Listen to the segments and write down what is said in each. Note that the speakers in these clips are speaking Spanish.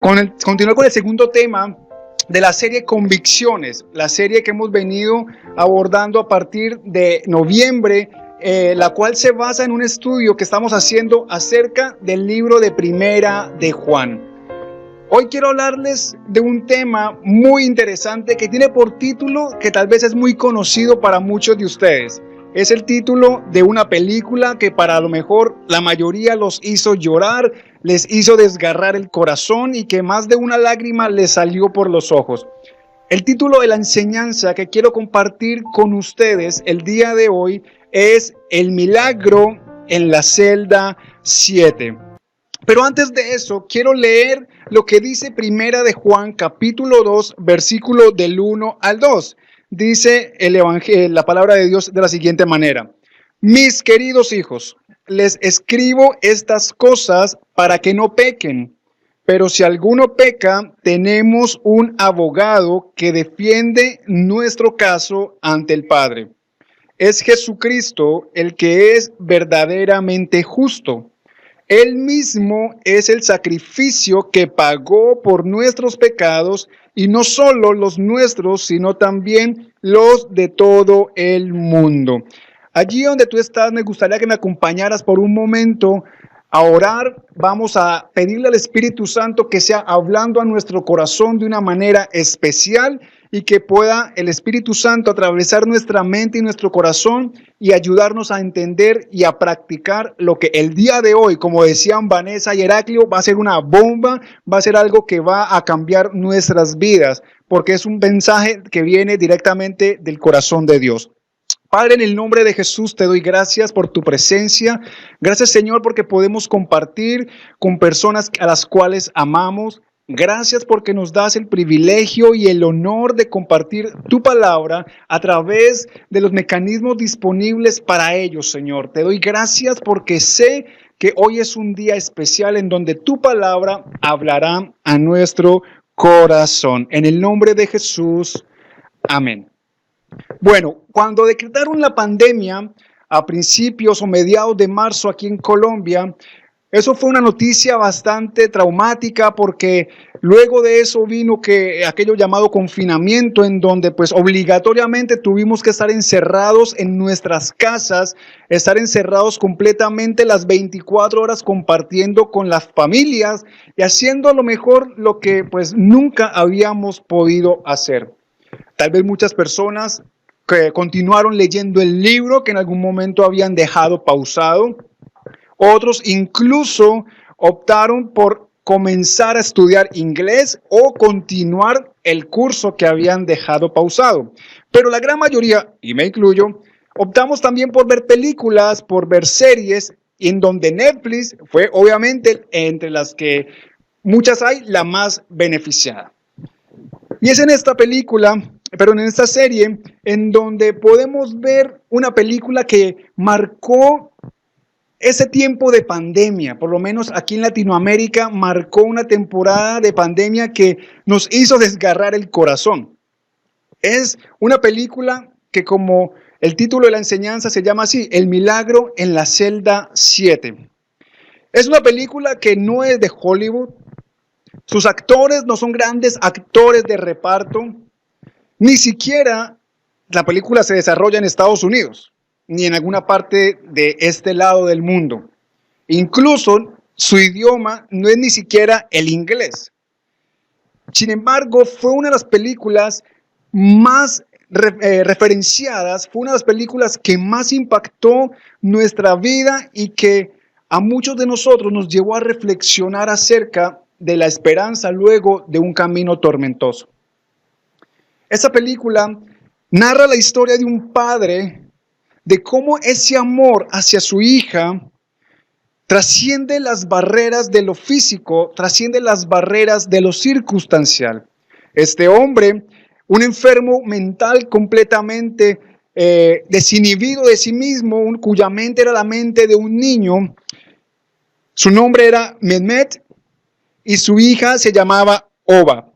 Continuar con el segundo tema de la serie Convicciones, la serie que hemos venido abordando a partir de noviembre, la cual se basa en un estudio que estamos haciendo acerca del libro de Primera de Juan. Hoy quiero hablarles de un tema muy interesante que tiene por título que tal vez es muy conocido para muchos de ustedes. Es el título de una película que para lo mejor la mayoría los hizo llorar, les hizo desgarrar el corazón y que más de una lágrima les salió por los ojos. El título de la enseñanza que quiero compartir con ustedes el día de hoy es El milagro en la celda 7. Pero antes de eso, quiero leer lo que dice Primera de Juan, capítulo 2, versículo del 1 al 2. Dice la palabra de Dios de la siguiente manera: Mis queridos hijos, les escribo estas cosas para que no pequen. Pero si alguno peca, tenemos un abogado que defiende nuestro caso ante el Padre. Es Jesucristo el que es verdaderamente justo. Él mismo es el sacrificio que pagó por nuestros pecados, y no solo los nuestros, sino también los de todo el mundo. Allí donde tú estás, me gustaría que me acompañaras por un momento a orar. Vamos a pedirle al Espíritu Santo que sea hablando a nuestro corazón de una manera especial y que pueda el Espíritu Santo atravesar nuestra mente y nuestro corazón y ayudarnos a entender y a practicar lo que el día de hoy, como decían Vanessa y Heraclio, va a ser una bomba, va a ser algo que va a cambiar nuestras vidas, porque es un mensaje que viene directamente del corazón de Dios. Padre, en el nombre de Jesús te doy gracias por tu presencia. Gracias, Señor, porque podemos compartir con personas a las cuales amamos. Gracias porque nos das el privilegio y el honor de compartir tu palabra a través de los mecanismos disponibles para ellos, Señor. Te doy gracias porque sé que hoy es un día especial en donde tu palabra hablará a nuestro corazón. En el nombre de Jesús, amén. Bueno, cuando decretaron la pandemia a principios o mediados de marzo aquí en Colombia, eso fue una noticia bastante traumática porque luego de eso vino que aquello llamado confinamiento, en donde pues obligatoriamente tuvimos que estar encerrados en nuestras casas, estar encerrados completamente las 24 horas compartiendo con las familias y haciendo a lo mejor lo que pues nunca habíamos podido hacer. Tal vez muchas personas que continuaron leyendo el libro que en algún momento habían dejado pausado. Otros incluso optaron por comenzar a estudiar inglés o continuar el curso que habían dejado pausado. Pero la gran mayoría, y me incluyo, optamos también por ver películas, por ver series, en donde Netflix fue obviamente entre las que muchas hay, la más beneficiada. Y es en esta serie, en donde podemos ver una película que marcó ese tiempo de pandemia. Por lo menos aquí en Latinoamérica marcó una temporada de pandemia que nos hizo desgarrar el corazón. Es una película que, como el título de la enseñanza se llama así, El milagro en la celda 7. Es una película que no es de Hollywood. Sus actores no son grandes actores de reparto. Ni siquiera la película se desarrolla en Estados Unidos, ni en alguna parte de este lado del mundo. Incluso su idioma no es ni siquiera el inglés. Sin embargo, fue una de las películas más referenciadas, fue una de las películas que más impactó nuestra vida y que a muchos de nosotros nos llevó a reflexionar acerca de la esperanza luego de un camino tormentoso. Esta película narra la historia de un padre, de cómo ese amor hacia su hija trasciende las barreras de lo físico, trasciende las barreras de lo circunstancial. Este hombre, un enfermo mental completamente desinhibido de sí mismo, cuya mente era la mente de un niño, su nombre era Mehmet y su hija se llamaba Ova.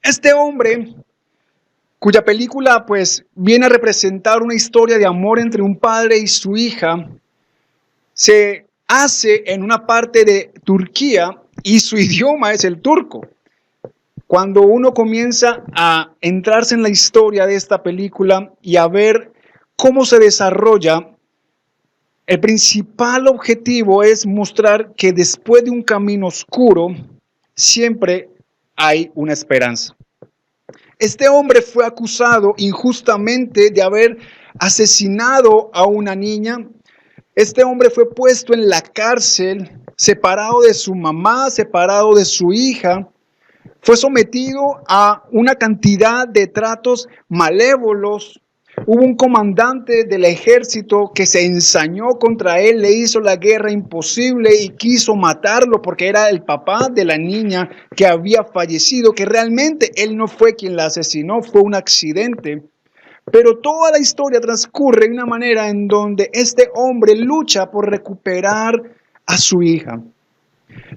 Este hombre, cuya película pues viene a representar una historia de amor entre un padre y su hija, se hace en una parte de Turquía y su idioma es el turco. Cuando uno comienza a entrarse en la historia de esta película y a ver cómo se desarrolla, el principal objetivo es mostrar que después de un camino oscuro, siempre hay una esperanza. Este hombre fue acusado injustamente de haber asesinado a una niña. Este hombre fue puesto en la cárcel, separado de su mamá, separado de su hija. Fue sometido a una cantidad de tratos malévolos. Hubo un comandante del ejército que se ensañó contra él, le hizo la guerra imposible y quiso matarlo porque era el papá de la niña que había fallecido, que realmente él no fue quien la asesinó, fue un accidente. Pero toda la historia transcurre de una manera en donde este hombre lucha por recuperar a su hija.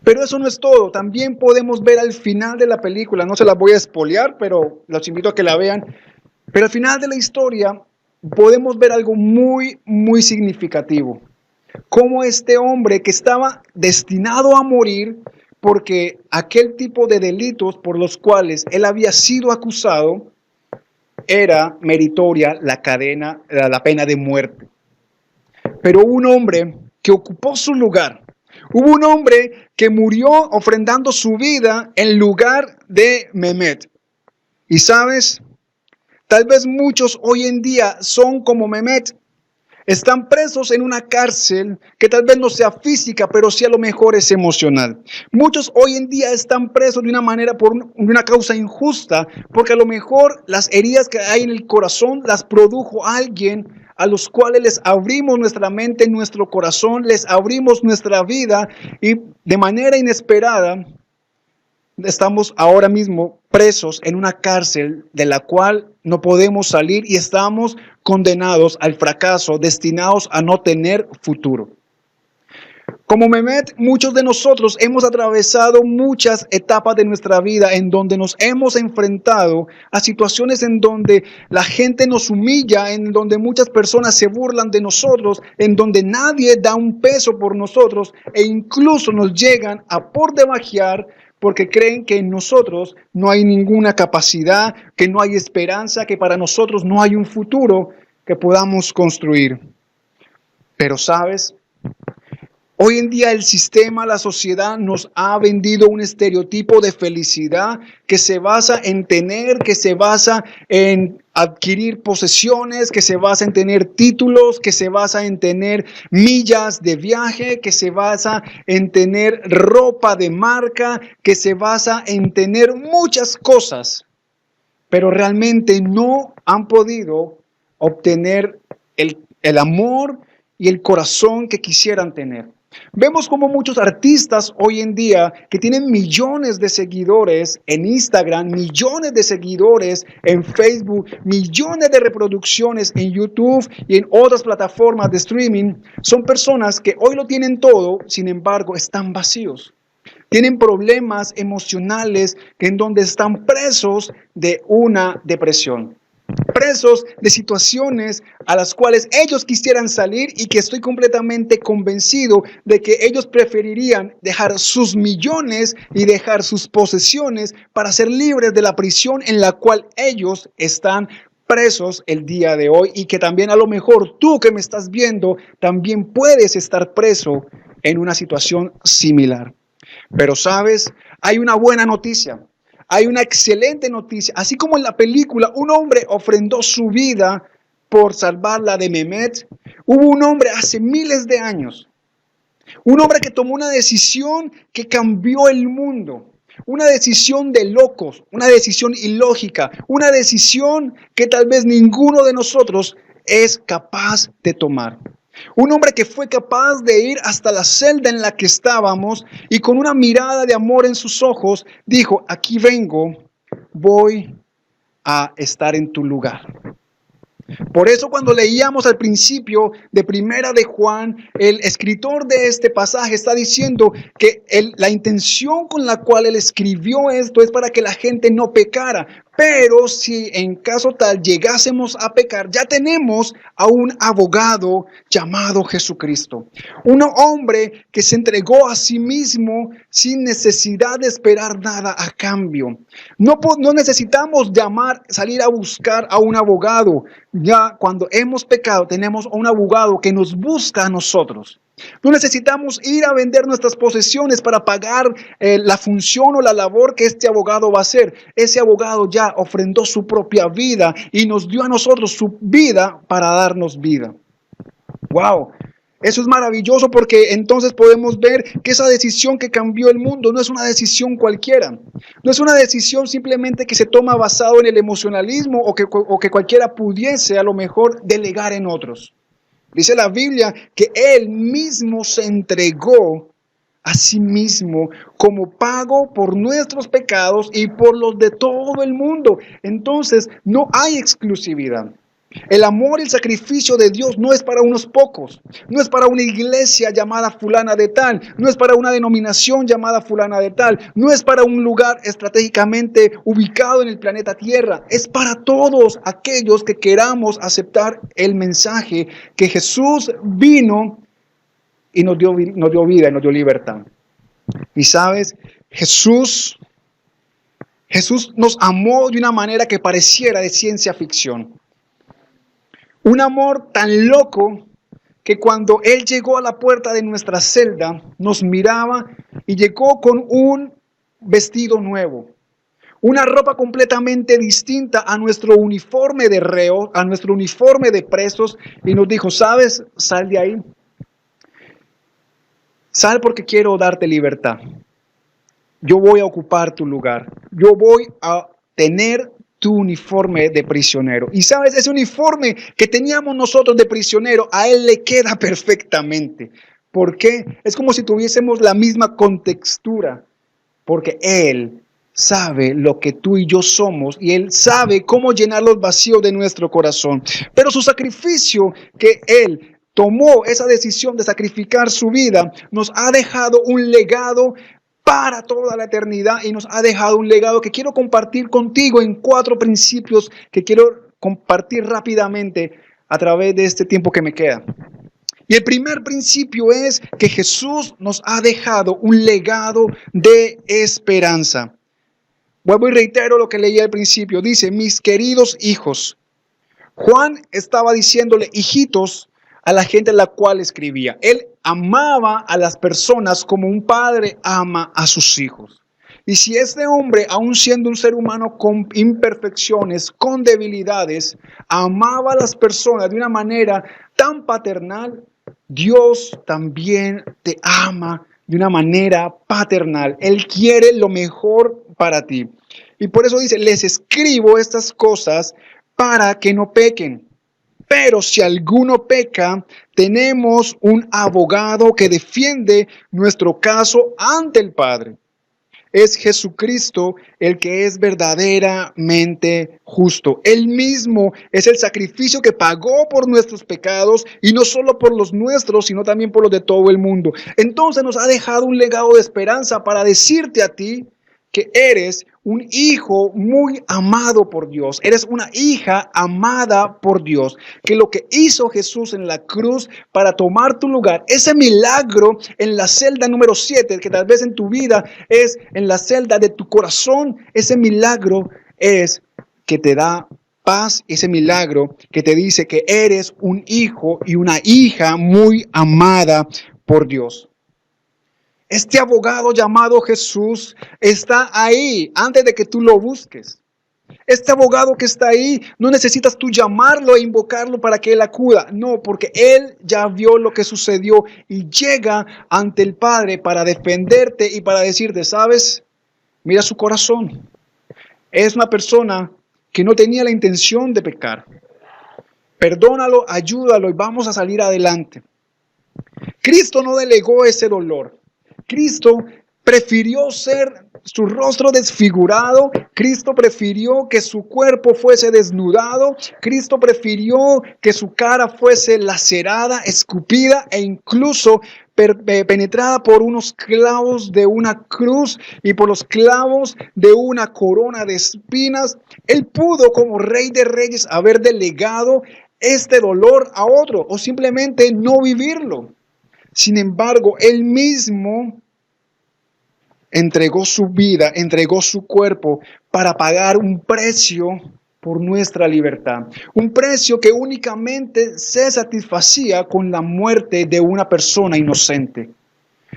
Pero eso no es todo, también podemos ver al final de la película, no se la voy a espolear, pero los invito a que la vean. Pero al final de la historia podemos ver algo muy, muy significativo. Cómo este hombre que estaba destinado a morir porque aquel tipo de delitos por los cuales él había sido acusado era meritoria la pena de muerte. Pero hubo un hombre que ocupó su lugar. Hubo un hombre que murió ofrendando su vida en lugar de Mehmet. Y sabes, tal vez muchos hoy en día son como Mehmet. Están presos en una cárcel que tal vez no sea física, pero sí a lo mejor es emocional. Muchos hoy en día están presos de una manera por una causa injusta, porque a lo mejor las heridas que hay en el corazón las produjo alguien a los cuales les abrimos nuestra mente, nuestro corazón, les abrimos nuestra vida y de manera inesperada estamos ahora mismo presos en una cárcel de la cual no podemos salir y estamos condenados al fracaso, destinados a no tener futuro. Como Mehmet, muchos de nosotros hemos atravesado muchas etapas de nuestra vida en donde nos hemos enfrentado a situaciones en donde la gente nos humilla, en donde muchas personas se burlan de nosotros, en donde nadie da un peso por nosotros e incluso nos llegan a por debajear porque creen que en nosotros no hay ninguna capacidad, que no hay esperanza, que para nosotros no hay un futuro que podamos construir. Pero ¿sabes? Hoy en día el sistema, la sociedad nos ha vendido un estereotipo de felicidad que se basa en tener, que se basa en adquirir posesiones, que se basa en tener títulos, que se basa en tener millas de viaje, que se basa en tener ropa de marca, que se basa en tener muchas cosas, pero realmente no han podido obtener el amor y el corazón que quisieran tener. Vemos como muchos artistas hoy en día que tienen millones de seguidores en Instagram, millones de seguidores en Facebook, millones de reproducciones en YouTube y en otras plataformas de streaming, son personas que hoy lo tienen todo, sin embargo están vacíos. Tienen problemas emocionales en donde están presos de una depresión. Presos de situaciones a las cuales ellos quisieran salir y que estoy completamente convencido de que ellos preferirían dejar sus millones y dejar sus posesiones para ser libres de la prisión en la cual ellos están presos el día de hoy y que también a lo mejor tú que me estás viendo también puedes estar preso en una situación similar. Pero sabes, hay una buena noticia. Hay una excelente noticia. Así como en la película un hombre ofrendó su vida por salvar la de Mehmet, hubo un hombre hace miles de años. Un hombre que tomó una decisión que cambió el mundo. Una decisión de locos, una decisión ilógica, una decisión que tal vez ninguno de nosotros es capaz de tomar. Un hombre que fue capaz de ir hasta la celda en la que estábamos y con una mirada de amor en sus ojos dijo, aquí vengo, voy a estar en tu lugar. Por eso cuando leíamos al principio de Primera de Juan, el escritor de este pasaje está diciendo que la intención con la cual él escribió esto es para que la gente no pecara. Pero si en caso tal llegásemos a pecar, ya tenemos a un abogado llamado Jesucristo. Un hombre que se entregó a sí mismo sin necesidad de esperar nada a cambio. No necesitamos salir a buscar a un abogado. Ya cuando hemos pecado, tenemos a un abogado que nos busca a nosotros. No necesitamos ir a vender nuestras posesiones para pagar la función o la labor que este abogado va a hacer. Ese abogado ya ofrendó su propia vida y nos dio a nosotros su vida para darnos vida. ¡Wow! Eso es maravilloso porque entonces podemos ver que esa decisión que cambió el mundo no es una decisión cualquiera. No es una decisión simplemente que se toma basado en el emocionalismo o que cualquiera pudiese a lo mejor delegar en otros. Dice la Biblia que Él mismo se entregó a sí mismo como pago por nuestros pecados y por los de todo el mundo. Entonces no hay exclusividad. El amor y el sacrificio de Dios no es para unos pocos, no es para una iglesia llamada fulana de tal, no es para una denominación llamada fulana de tal, no es para un lugar estratégicamente ubicado en el planeta Tierra, es para todos aquellos que queramos aceptar el mensaje que Jesús vino y nos dio vida y nos dio libertad. Y sabes, Jesús nos amó de una manera que pareciera de ciencia ficción. Un amor tan loco que cuando Él llegó a la puerta de nuestra celda, nos miraba y llegó con un vestido nuevo. Una ropa completamente distinta a nuestro uniforme de reo, a nuestro uniforme de presos, y nos dijo, ¿sabes? Sal de ahí. Sal porque quiero darte libertad. Yo voy a ocupar tu lugar. Yo voy a tener tu uniforme de prisionero. Y sabes, ese uniforme que teníamos nosotros de prisionero, a Él le queda perfectamente. ¿Por qué? Es como si tuviésemos la misma contextura. Porque Él sabe lo que tú y yo somos y Él sabe cómo llenar los vacíos de nuestro corazón. Pero su sacrificio que Él tomó, esa decisión de sacrificar su vida, nos ha dejado un legado para toda la eternidad y nos ha dejado un legado que quiero compartir contigo en 4 principios que quiero compartir rápidamente a través de este tiempo que me queda. Y el primer principio es que Jesús nos ha dejado un legado de esperanza. Vuelvo y reitero lo que leí al principio. Dice, mis queridos hijos. Juan estaba diciéndole hijitos a la gente a la cual escribía. Él amaba a las personas como un padre ama a sus hijos. Y si este hombre, aun siendo un ser humano con imperfecciones, con debilidades, amaba a las personas de una manera tan paternal, Dios también te ama de una manera paternal. Él quiere lo mejor para ti. Y por eso dice, les escribo estas cosas para que no pequen. Pero si alguno peca, tenemos un abogado que defiende nuestro caso ante el Padre. Es Jesucristo el que es verdaderamente justo. Él mismo es el sacrificio que pagó por nuestros pecados y no solo por los nuestros, sino también por los de todo el mundo. Entonces nos ha dejado un legado de esperanza para decirte a ti que eres un hijo muy amado por Dios. Eres una hija amada por Dios. Que lo que hizo Jesús en la cruz para tomar tu lugar, ese milagro en la celda número 7, que tal vez en tu vida es en la celda de tu corazón, ese milagro es que te da paz, ese milagro que te dice que eres un hijo y una hija muy amada por Dios. Este abogado llamado Jesús está ahí antes de que tú lo busques. Este abogado que está ahí, no necesitas tú llamarlo e invocarlo para que Él acuda. No, porque Él ya vio lo que sucedió y llega ante el Padre para defenderte y para decirte, ¿sabes? Mira su corazón. Es una persona que no tenía la intención de pecar. Perdónalo, ayúdalo y vamos a salir adelante. Cristo no delegó ese dolor. Cristo prefirió ser su rostro desfigurado. Cristo prefirió que su cuerpo fuese desnudado. Cristo prefirió que su cara fuese lacerada, escupida e incluso penetrada por unos clavos de una cruz y por los clavos de una corona de espinas. Él pudo, como Rey de Reyes, haber delegado este dolor a otro o simplemente no vivirlo. Sin embargo, Él mismo entregó su vida, entregó su cuerpo para pagar un precio por nuestra libertad. Un precio que únicamente se satisfacía con la muerte de una persona inocente.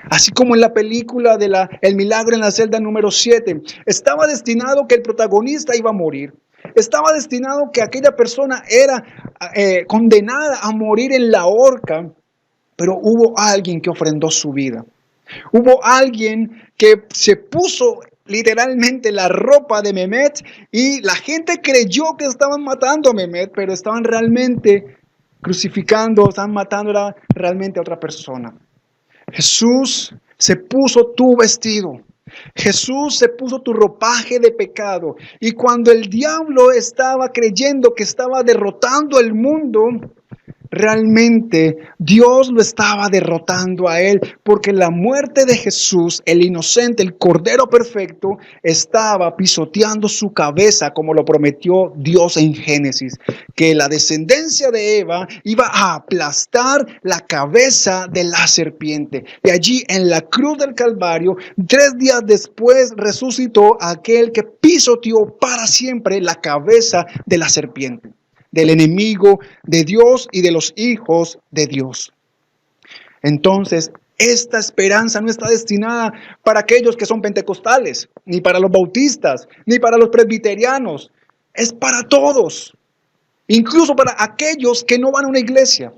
Así como en la película de El milagro en la celda número 7, estaba destinado que el protagonista iba a morir. Estaba destinado que aquella persona era condenada a morir en la horca, pero hubo alguien que ofrendó su vida. Hubo alguien que se puso literalmente la ropa de Mehmet y la gente creyó que estaban matando a Mehmet, pero estaban realmente crucificando, estaban matando realmente a otra persona. Jesús se puso tu vestido. Jesús se puso tu ropaje de pecado. Y cuando el diablo estaba creyendo que estaba derrotando el mundo, realmente Dios lo estaba derrotando a él, porque la muerte de Jesús, el inocente, el Cordero perfecto, estaba pisoteando su cabeza, como lo prometió Dios en Génesis, que la descendencia de Eva iba a aplastar la cabeza de la serpiente. Y allí en la cruz del Calvario, 3 días después, resucitó aquel que pisoteó para siempre la cabeza de la serpiente, del enemigo de Dios y de los hijos de Dios. Entonces, esta esperanza no está destinada para aquellos que son pentecostales, ni para los bautistas, ni para los presbiterianos. Es para todos, incluso para aquellos que no van a una iglesia,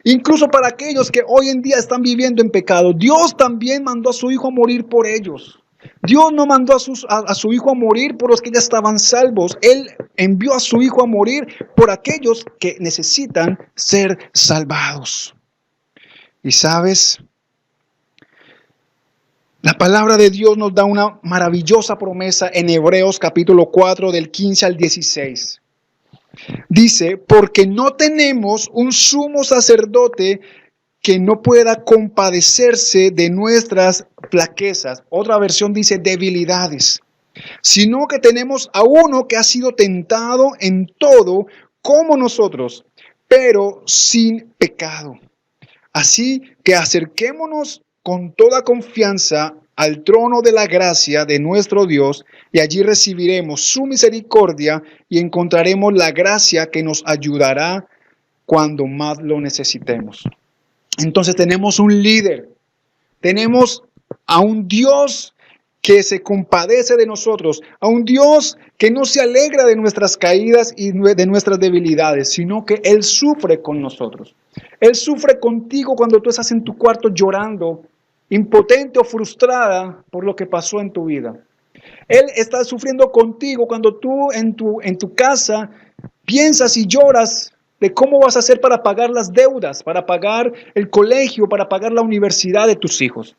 incluso para aquellos que hoy en día están viviendo en pecado. Dios también mandó a su Hijo a morir por ellos. Dios no mandó a su Hijo a morir por los que ya estaban salvos. Él envió a su Hijo a morir por aquellos que necesitan ser salvados. Y sabes, la palabra de Dios nos da una maravillosa promesa en Hebreos capítulo 4 del 15 al 16. Dice, porque no tenemos un sumo sacerdote que no pueda compadecerse de nuestras flaquezas. Otra versión dice debilidades. Sino que tenemos a uno que ha sido tentado en todo como nosotros, pero sin pecado. Así que acerquémonos con toda confianza al trono de la gracia de nuestro Dios, y allí recibiremos su misericordia y encontraremos la gracia que nos ayudará cuando más lo necesitemos. Entonces tenemos un líder, tenemos a un Dios que se compadece de nosotros, a un Dios que no se alegra de nuestras caídas y de nuestras debilidades, sino que Él sufre con nosotros. Él sufre contigo cuando tú estás en tu cuarto llorando, impotente o frustrada por lo que pasó en tu vida. Él está sufriendo contigo cuando tú en tu casa piensas y lloras de cómo vas a hacer para pagar las deudas, para pagar el colegio, para pagar la universidad de tus hijos,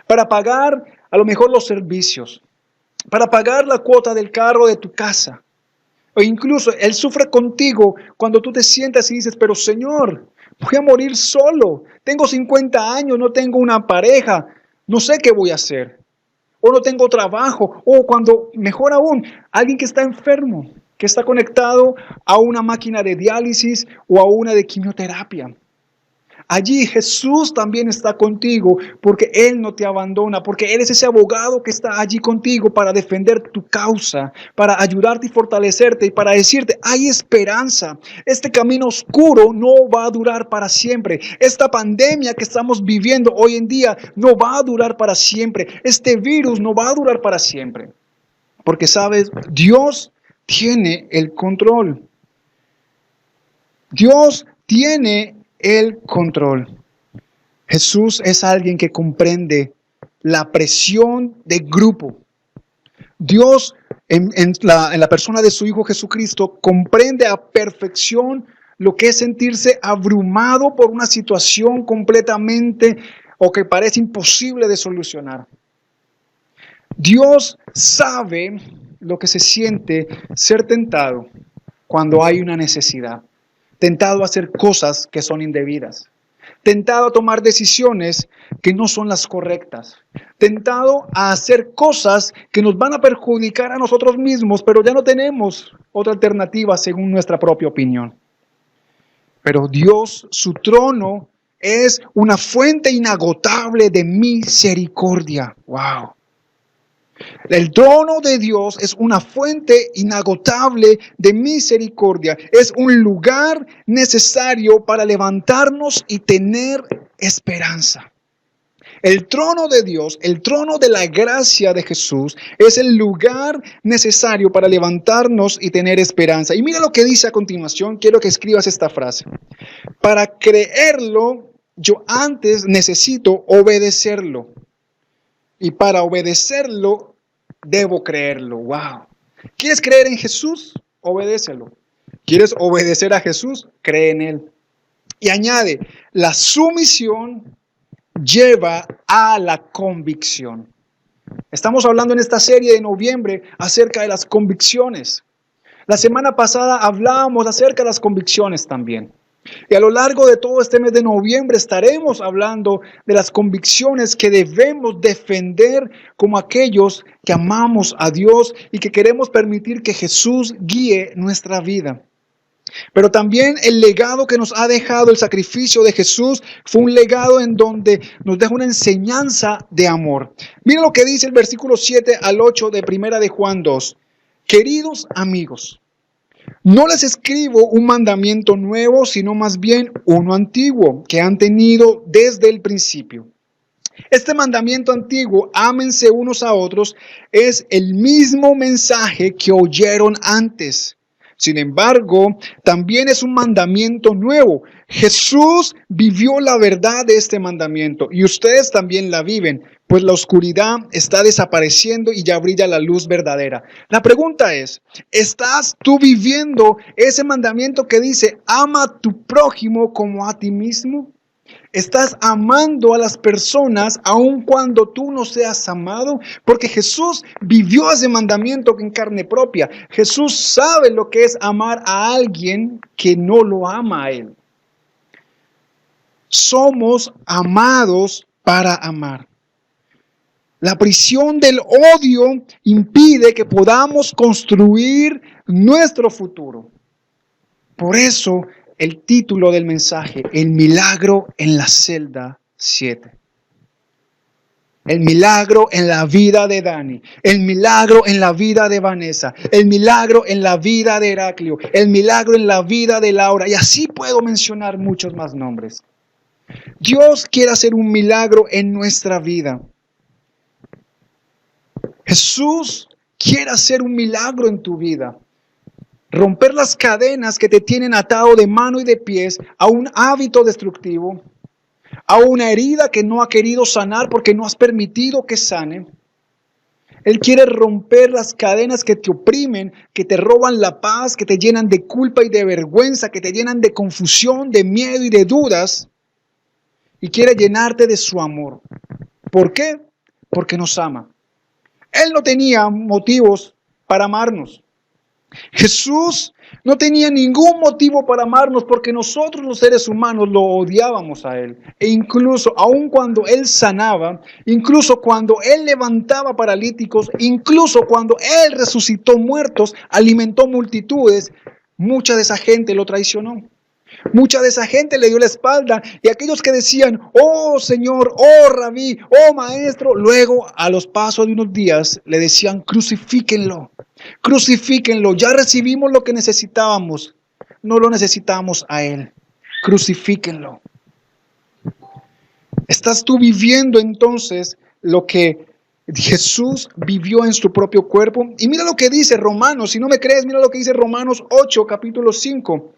para pagar a lo mejor los servicios, para pagar la cuota del carro de tu casa. O incluso Él sufre contigo cuando tú te sientas y dices, pero Señor, voy a morir solo, tengo 50 años, no tengo una pareja, no sé qué voy a hacer, o no tengo trabajo, o cuando, mejor aún, alguien que está enfermo, que está conectado a una máquina de diálisis o a una de quimioterapia. Allí Jesús también está contigo porque Él no te abandona, porque Él es ese abogado que está allí contigo para defender tu causa, para ayudarte y fortalecerte y para decirte, hay esperanza. Este camino oscuro no va a durar para siempre. Esta pandemia que estamos viviendo hoy en día no va a durar para siempre. Este virus no va a durar para siempre. Porque sabes, Dios tiene el control. Dios tiene el control. Jesús es alguien que comprende la presión de grupo. Dios, en la persona de su Hijo Jesucristo, comprende a perfección lo que es sentirse abrumado por una situación completamente o que parece imposible de solucionar. Dios sabe lo que se siente ser tentado cuando hay una necesidad. Tentado a hacer cosas que son indebidas. tentado a tomar decisiones que no son las correctas, tentado a hacer cosas que nos van a perjudicar a nosotros mismos, pero ya no tenemos otra alternativa según nuestra propia opinión. Pero Dios, su trono, es una fuente inagotable de misericordia. ¡Wow! El trono de Dios es una fuente inagotable de misericordia. Es un lugar necesario para levantarnos y tener esperanza. El trono de Dios, el trono de la gracia de Jesús, es el lugar necesario para levantarnos y tener esperanza. Y mira lo que dice a continuación. Quiero que escribas esta frase. Para creerlo, yo antes necesito obedecerlo. Y para obedecerlo, debo creerlo. ¡Wow! ¿Quieres creer en Jesús? Obedécelo. ¿Quieres obedecer a Jesús? Cree en Él. Y añade, la sumisión lleva a la convicción. Estamos hablando en esta serie de noviembre acerca de las convicciones. La semana pasada hablábamos acerca de las convicciones también. Y a lo largo de todo este mes de noviembre estaremos hablando de las convicciones que debemos defender como aquellos que amamos a Dios y que queremos permitir que Jesús guíe nuestra vida. Pero también el legado que nos ha dejado el sacrificio de Jesús fue un legado en donde nos deja una enseñanza de amor. Mira lo que dice el versículo 7 al 8 de Primera de Juan 2. Queridos amigos, no les escribo un mandamiento nuevo, sino más bien uno antiguo que han tenido desde el principio. Este mandamiento antiguo, ámense unos a otros, es el mismo mensaje que oyeron antes. Sin embargo, también es un mandamiento nuevo. Jesús vivió la verdad de este mandamiento y ustedes también la viven, pues la oscuridad está desapareciendo y ya brilla la luz verdadera. La pregunta es, ¿estás tú viviendo ese mandamiento que dice, ama a tu prójimo como a ti mismo? ¿Estás amando a las personas aun cuando tú no seas amado? Porque Jesús vivió ese mandamiento en carne propia. Jesús sabe lo que es amar a alguien que no lo ama a Él. Somos amados para amar. La prisión del odio impide que podamos construir nuestro futuro. Por eso, el título del mensaje, el milagro en la celda 7. El milagro en la vida de Dani, el milagro en la vida de Vanessa, el milagro en la vida de Heraclio, el milagro en la vida de Laura, y así puedo mencionar muchos más nombres. Dios quiere hacer un milagro en nuestra vida. Jesús quiere hacer un milagro en tu vida. Romper las cadenas que te tienen atado de mano y de pies a un hábito destructivo, a una herida que no ha querido sanar porque no has permitido que sane. Él quiere romper las cadenas que te oprimen, que te roban la paz, que te llenan de culpa y de vergüenza, que te llenan de confusión, de miedo y de dudas. Y quiere llenarte de su amor. ¿Por qué? Porque nos ama. Él no tenía motivos para amarnos. Jesús no tenía ningún motivo para amarnos porque nosotros los seres humanos lo odiábamos a Él. E incluso, aun cuando Él sanaba, incluso cuando Él levantaba paralíticos, incluso cuando Él resucitó muertos, alimentó multitudes, mucha de esa gente lo traicionó. Mucha de esa gente le dio la espalda y aquellos que decían, oh Señor, oh Rabí, oh Maestro, luego a los pasos de unos días le decían, crucifíquenlo, crucifíquenlo, ya recibimos lo que necesitábamos, no lo necesitamos a Él, crucifíquenlo. ¿Estás tú viviendo entonces lo que Jesús vivió en su propio cuerpo? Y mira lo que dice Romanos, si no me crees, mira lo que dice Romanos 8, capítulo 5.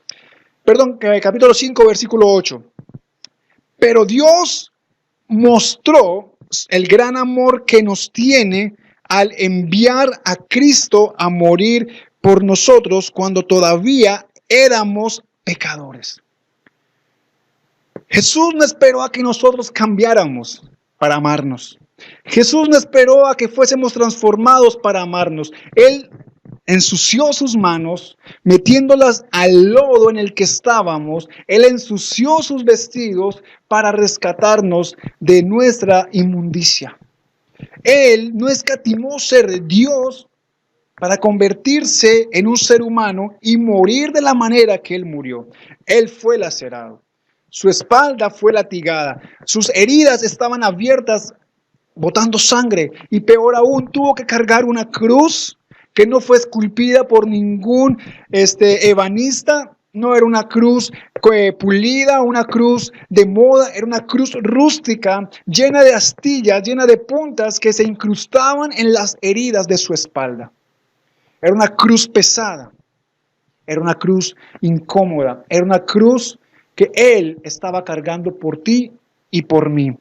Capítulo 5, versículo 8. Pero Dios mostró el gran amor que nos tiene al enviar a Cristo a morir por nosotros cuando todavía éramos pecadores. Jesús no esperó a que nosotros cambiáramos para amarnos. Jesús no esperó a que fuésemos transformados para amarnos. Él ensució sus manos, metiéndolas al lodo en el que estábamos. Él ensució sus vestidos para rescatarnos de nuestra inmundicia. Él no escatimó ser Dios para convertirse en un ser humano y morir de la manera que Él murió. Él fue lacerado, su espalda fue latigada, sus heridas estaban abiertas, botando sangre, y peor aún, tuvo que cargar una cruz que no fue esculpida por ningún ebanista. No era una cruz pulida, una cruz de moda, era una cruz rústica, llena de astillas, llena de puntas que se incrustaban en las heridas de su espalda. Era una cruz pesada, era una cruz incómoda, era una cruz que Él estaba cargando por ti y por mí.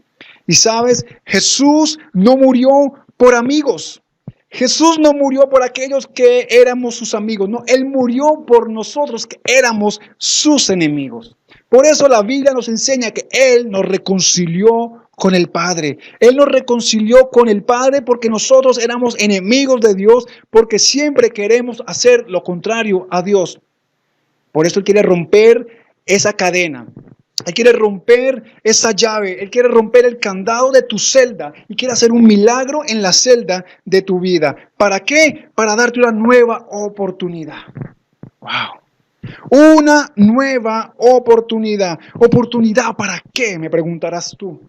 Y sabes, Jesús no murió por amigos. Jesús no murió por aquellos que éramos sus amigos. No, Él murió por nosotros que éramos sus enemigos. Por eso la Biblia nos enseña que Él nos reconcilió con el Padre. Él nos reconcilió con el Padre porque nosotros éramos enemigos de Dios, porque siempre queremos hacer lo contrario a Dios. Por eso Él quiere romper esa cadena. Él quiere romper esa llave. Él quiere romper el candado de tu celda y quiere hacer un milagro en la celda de tu vida. ¿Para qué? Para darte una nueva oportunidad. ¡Wow! Una nueva oportunidad. ¿Oportunidad para qué? Me preguntarás tú.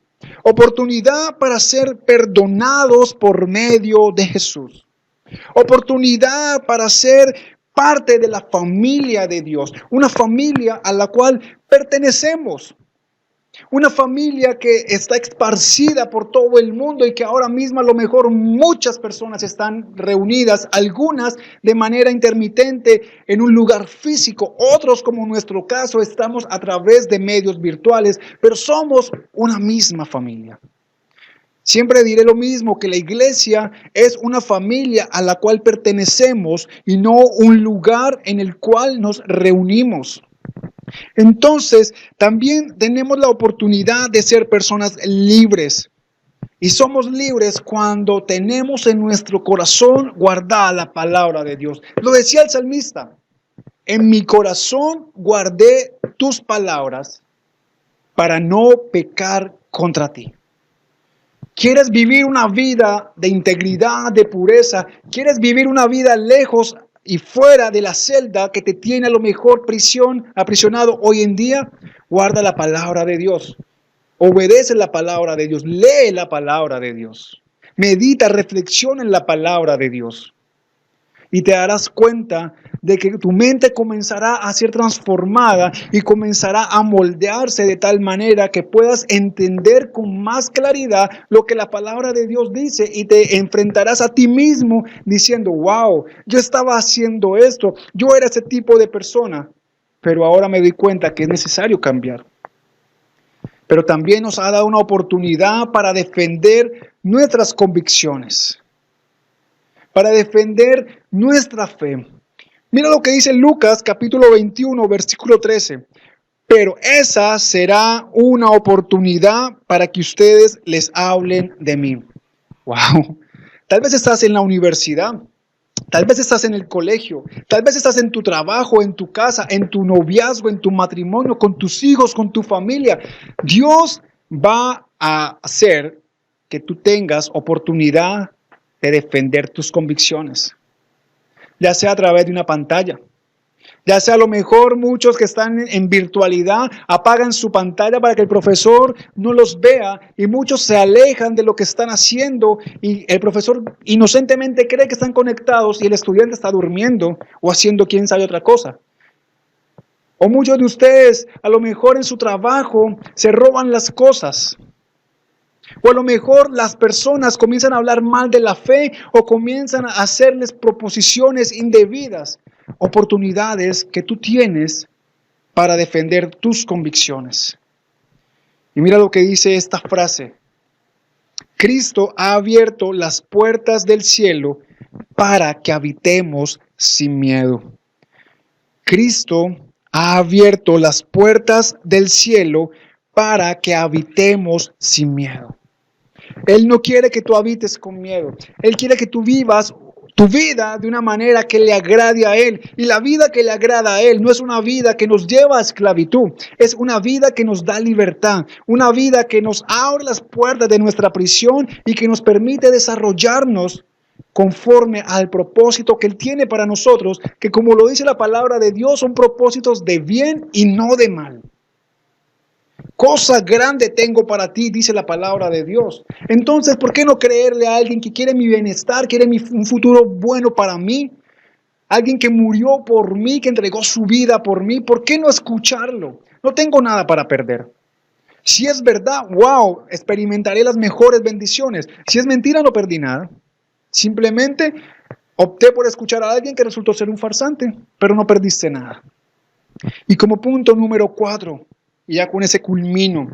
Oportunidad para ser perdonados por medio de Jesús. Oportunidad para ser parte de la familia de Dios, una familia a la cual pertenecemos, una familia que está esparcida por todo el mundo y que ahora mismo a lo mejor muchas personas están reunidas, algunas de manera intermitente en un lugar físico, otros como en nuestro caso estamos a través de medios virtuales, pero somos una misma familia. Siempre diré lo mismo, que la iglesia es una familia a la cual pertenecemos y no un lugar en el cual nos reunimos. Entonces, también tenemos la oportunidad de ser personas libres. Y somos libres cuando tenemos en nuestro corazón guardada la palabra de Dios. Lo decía el salmista, en mi corazón guardé tus palabras para no pecar contra ti. ¿Quieres vivir una vida de integridad, de pureza? ¿Quieres vivir una vida lejos y fuera de la celda que te tiene a lo mejor aprisionado hoy en día? Guarda la palabra de Dios. Obedece la palabra de Dios. Lee la palabra de Dios. Medita, reflexiona en la palabra de Dios. Y te darás cuenta de que tu mente comenzará a ser transformada y comenzará a moldearse de tal manera que puedas entender con más claridad lo que la palabra de Dios dice y te enfrentarás a ti mismo diciendo, wow, yo estaba haciendo esto, yo era ese tipo de persona, pero ahora me doy cuenta que es necesario cambiar. Pero también nos ha dado una oportunidad para defender nuestras convicciones, para defender nuestra fe. Mira lo que dice Lucas capítulo 21, versículo 13. Pero esa será una oportunidad para que ustedes les hablen de mí. Wow. Tal vez estás en la universidad, tal vez estás en el colegio, tal vez estás en tu trabajo, en tu casa, en tu noviazgo, en tu matrimonio, con tus hijos, con tu familia. Dios va a hacer que tú tengas oportunidad de defender tus convicciones, ya sea a través de una pantalla, ya sea a lo mejor muchos que están en virtualidad apagan su pantalla para que el profesor no los vea y muchos se alejan de lo que están haciendo y el profesor inocentemente cree que están conectados y el estudiante está durmiendo o haciendo quién sabe otra cosa. O muchos de ustedes a lo mejor en su trabajo se roban las cosas. O a lo mejor las personas comienzan a hablar mal de la fe o comienzan a hacerles proposiciones indebidas, oportunidades que tú tienes para defender tus convicciones. Y mira lo que dice esta frase. Cristo ha abierto las puertas del cielo para que habitemos sin miedo. Cristo ha abierto las puertas del cielo para que habitemos sin miedo. Él no quiere que tú habites con miedo. Él quiere que tú vivas tu vida de una manera que le agrade a Él. Y la vida que le agrada a Él no es una vida que nos lleva a esclavitud, es una vida que nos da libertad, una vida que nos abre las puertas de nuestra prisión y que nos permite desarrollarnos conforme al propósito que Él tiene para nosotros, que como lo dice la palabra de Dios, son propósitos de bien y no de mal. Cosa grande tengo para ti, dice la palabra de Dios. Entonces, ¿por qué no creerle a alguien que quiere mi bienestar, quiere un futuro bueno para mí? Alguien que murió por mí, que entregó su vida por mí. ¿Por qué no escucharlo? No tengo nada para perder. Si es verdad, wow, experimentaré las mejores bendiciones. Si es mentira, no perdí nada. Simplemente opté por escuchar a alguien que resultó ser un farsante, pero no perdiste nada. Y como punto número 4, y ya con ese culmino,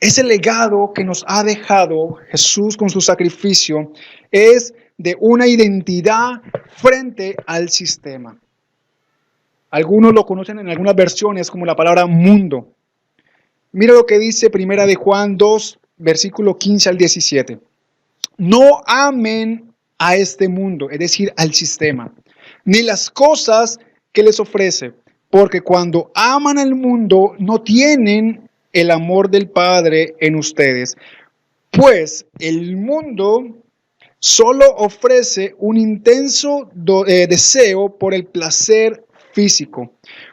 ese legado que nos ha dejado Jesús con su sacrificio es de una identidad frente al sistema. Algunos lo conocen en algunas versiones como la palabra mundo. Mira lo que dice Primera de Juan 2, versículo 15 al 17. No amen a este mundo, es decir, al sistema, ni las cosas que les ofrece, porque cuando aman al mundo no tienen el amor del Padre en ustedes, pues el mundo solo ofrece un intenso deseo por el placer físico,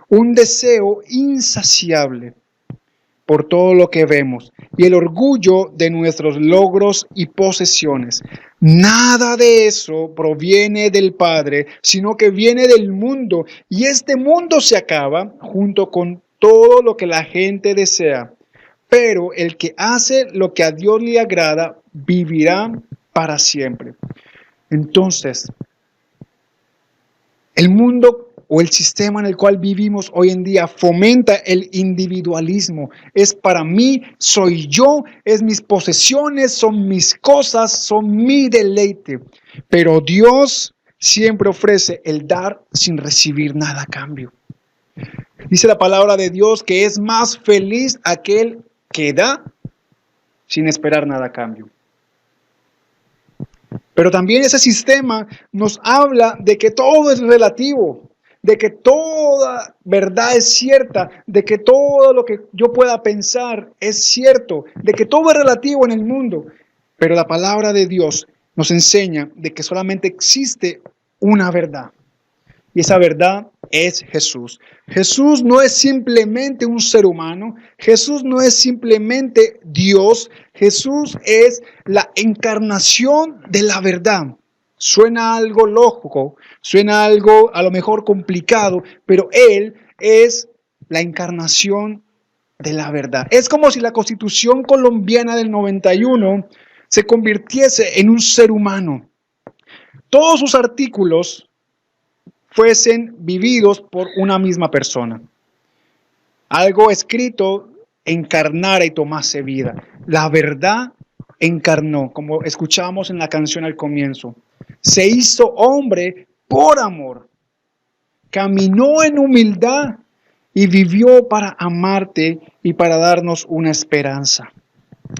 un deseo insaciable por todo lo que vemos y el orgullo de nuestros logros y posesiones. Nada de eso proviene del Padre, sino que viene del mundo, y este mundo se acaba junto con todo lo que la gente desea. Pero el que hace lo que a Dios le agrada vivirá para siempre. Entonces, el mundo o el sistema en el cual vivimos hoy en día fomenta el individualismo. Es para mí, soy yo, es mis posesiones, son mis cosas, son mi deleite. Pero Dios siempre ofrece el dar sin recibir nada a cambio. Dice la palabra de Dios que es más feliz aquel que da sin esperar nada a cambio. Pero también ese sistema nos habla de que todo es relativo, de que toda verdad es cierta, de que todo lo que yo pueda pensar es cierto, de que todo es relativo en el mundo. Pero la palabra de Dios nos enseña de que solamente existe una verdad. Y esa verdad es Jesús. Jesús no es simplemente un ser humano. Jesús no es simplemente Dios. Jesús es la encarnación de la verdad. Suena algo lógico, suena algo a lo mejor complicado, pero Él es la encarnación de la verdad. Es como si la Constitución colombiana del 91 se convirtiese en un ser humano. Todos sus artículos fuesen vividos por una misma persona. Algo escrito encarnara y tomase vida. La verdad encarnó, como escuchamos en la canción al comienzo. Se hizo hombre por amor. Caminó en humildad y vivió para amarte y para darnos una esperanza.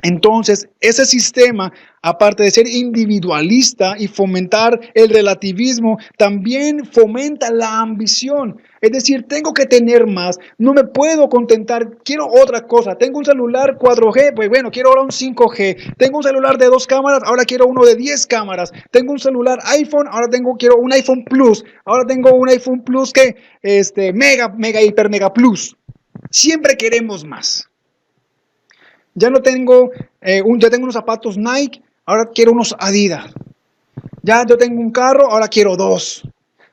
Entonces, ese sistema, aparte de ser individualista y fomentar el relativismo, también fomenta la ambición. Es decir, tengo que tener más, no me puedo contentar, quiero otra cosa. Tengo un celular 4G, pues bueno, quiero ahora un 5G. Tengo un celular de 2 cámaras, ahora quiero uno de 10 cámaras. Tengo un celular iPhone, ahora quiero un iPhone Plus. Ahora tengo un iPhone Plus que, hiper mega plus. Siempre queremos más. Ya no tengo, ya tengo unos zapatos Nike, ahora quiero unos Adidas. Ya yo tengo un carro, ahora quiero 2.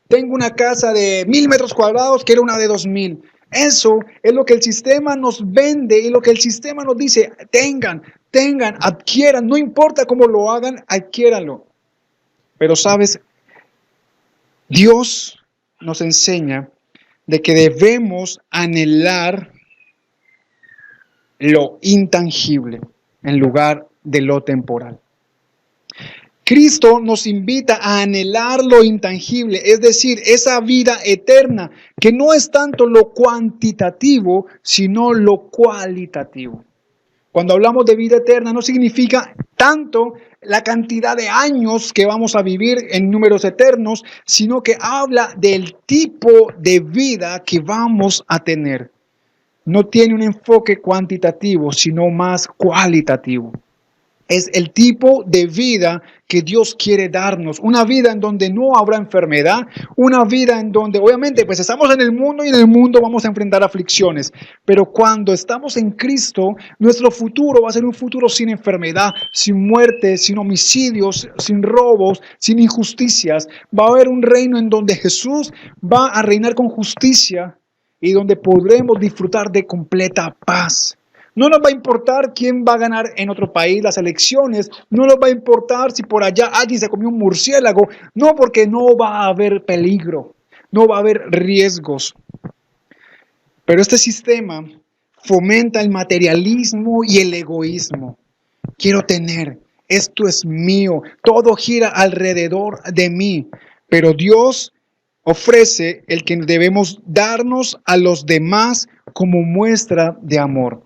Tengo una casa de 1000 metros cuadrados, quiero una de 2000. Eso es lo que el sistema nos vende y lo que el sistema nos dice. Tengan, adquieran, no importa cómo lo hagan, adquiéranlo. Pero sabes, Dios nos enseña de que debemos anhelar lo intangible en lugar de lo temporal. Cristo nos invita a anhelar lo intangible, es decir, esa vida eterna, que no es tanto lo cuantitativo, sino lo cualitativo. Cuando hablamos de vida eterna no significa tanto la cantidad de años que vamos a vivir en números eternos, sino que habla del tipo de vida que vamos a tener. No tiene un enfoque cuantitativo, sino más cualitativo. Es el tipo de vida que Dios quiere darnos. Una vida en donde no habrá enfermedad. Una vida en donde, obviamente, pues estamos en el mundo y en el mundo vamos a enfrentar aflicciones. Pero cuando estamos en Cristo, nuestro futuro va a ser un futuro sin enfermedad, sin muerte, sin homicidios, sin robos, sin injusticias. Va a haber un reino en donde Jesús va a reinar con justicia y donde podremos disfrutar de completa paz. No nos va a importar quién va a ganar en otro país las elecciones. No nos va a importar si por allá alguien se comió un murciélago. No, porque no va a haber peligro. No va a haber riesgos. Pero este sistema fomenta el materialismo y el egoísmo. Quiero tener. Esto es mío. Todo gira alrededor de mí. Pero Dios ofrece el que debemos darnos a los demás como muestra de amor.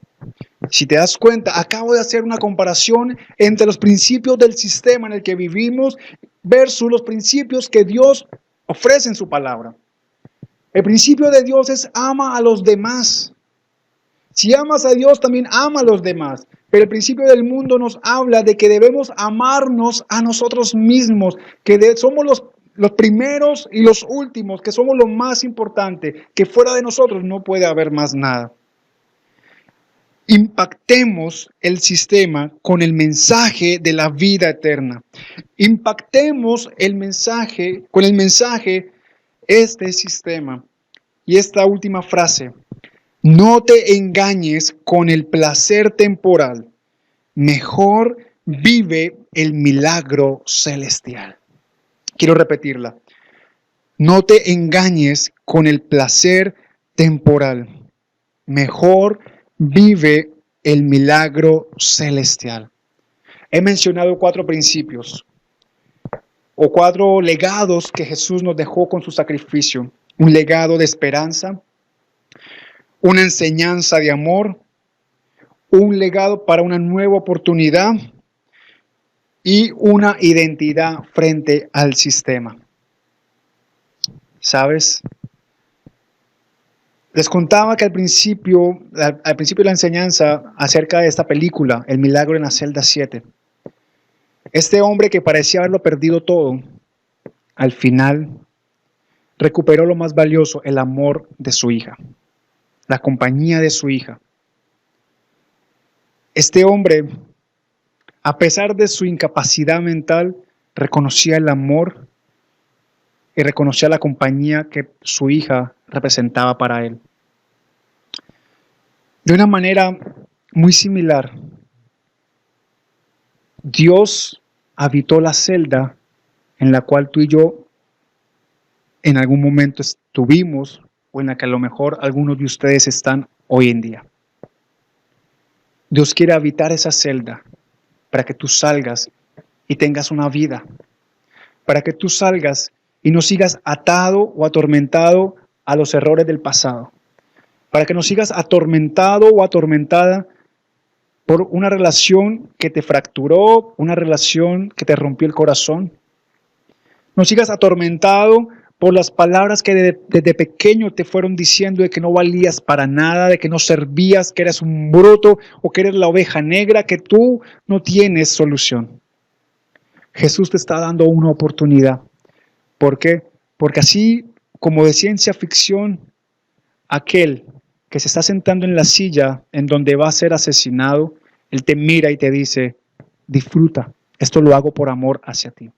Si te das cuenta, acabo de hacer una comparación entre los principios del sistema en el que vivimos versus los principios que Dios ofrece en su palabra. El principio de Dios es ama a los demás. Si amas a Dios, también ama a los demás. Pero el principio del mundo nos habla de que debemos amarnos a nosotros mismos, que somos los primeros y los últimos, que somos lo más importante, que fuera de nosotros no puede haber más nada. Impactemos el sistema con el mensaje de la vida eterna. Impactemos el mensaje con el mensaje este sistema. Y esta última frase: no te engañes con el placer temporal. Mejor vive el milagro celestial. Quiero repetirla. No te engañes con el placer temporal. Mejor vive el milagro celestial. He mencionado 4 principios o 4 legados que Jesús nos dejó con su sacrificio. Un legado de esperanza, una enseñanza de amor, un legado para una nueva oportunidad y una identidad frente al sistema. ¿Sabes? Les contaba que al principio de la enseñanza acerca de esta película, El milagro en la celda 7, este hombre que parecía haberlo perdido todo, al final recuperó lo más valioso, el amor de su hija, la compañía de su hija. Este hombre, a pesar de su incapacidad mental, reconocía el amor y reconocía la compañía que su hija representaba para él. De una manera muy similar, Dios habitó la celda en la cual tú y yo en algún momento estuvimos o en la que a lo mejor algunos de ustedes están hoy en día. Dios quiere habitar esa celda para que tú salgas y tengas una vida, para que tú salgas y no sigas atado o atormentado a los errores del pasado, para que no sigas atormentado o atormentada por una relación que te fracturó, una relación que te rompió el corazón. No sigas atormentado por las palabras que desde pequeño te fueron diciendo de que no valías para nada, de que no servías, que eres un bruto o que eres la oveja negra, que tú no tienes solución. Jesús te está dando una oportunidad. ¿Por qué? Porque así como de ciencia ficción, aquel que se está sentando en la silla en donde va a ser asesinado, él te mira y te dice: disfruta, esto lo hago por amor hacia ti.